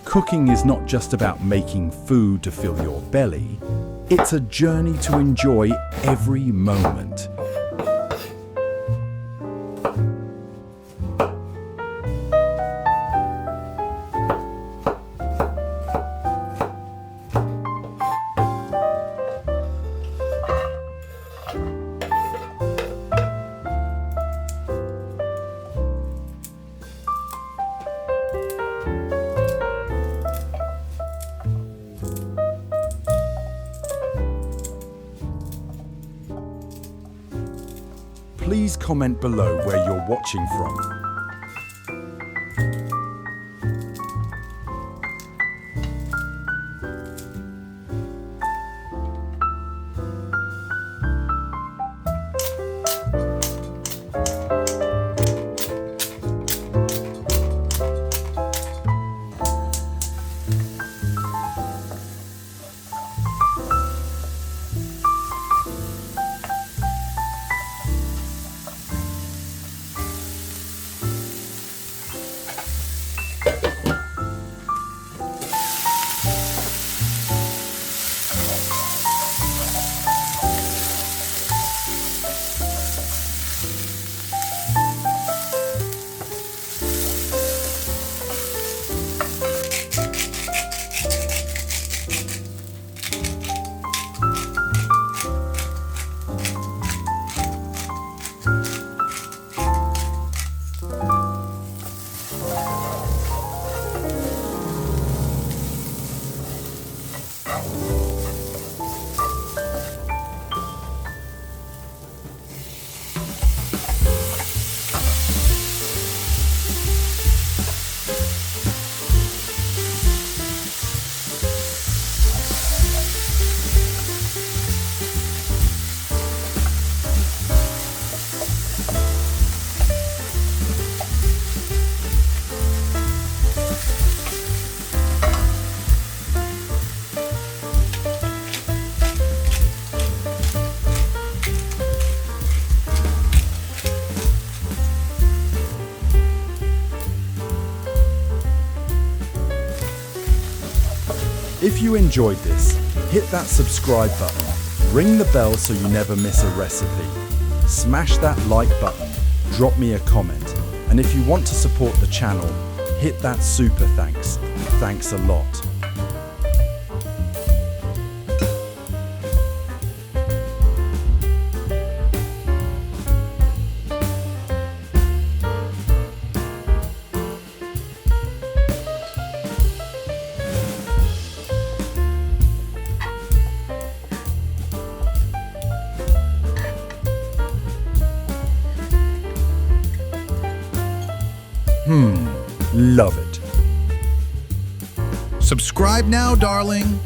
Cooking is not just about making food to fill your belly, it's a journey to enjoy every moment. Please comment below where you're watching from. If you enjoyed this, hit that subscribe button, ring the bell so you never miss a recipe, smash that like button, drop me a comment, and if you want to support the channel, hit that super thanks. Thanks a lot. Love it. Subscribe now, darling.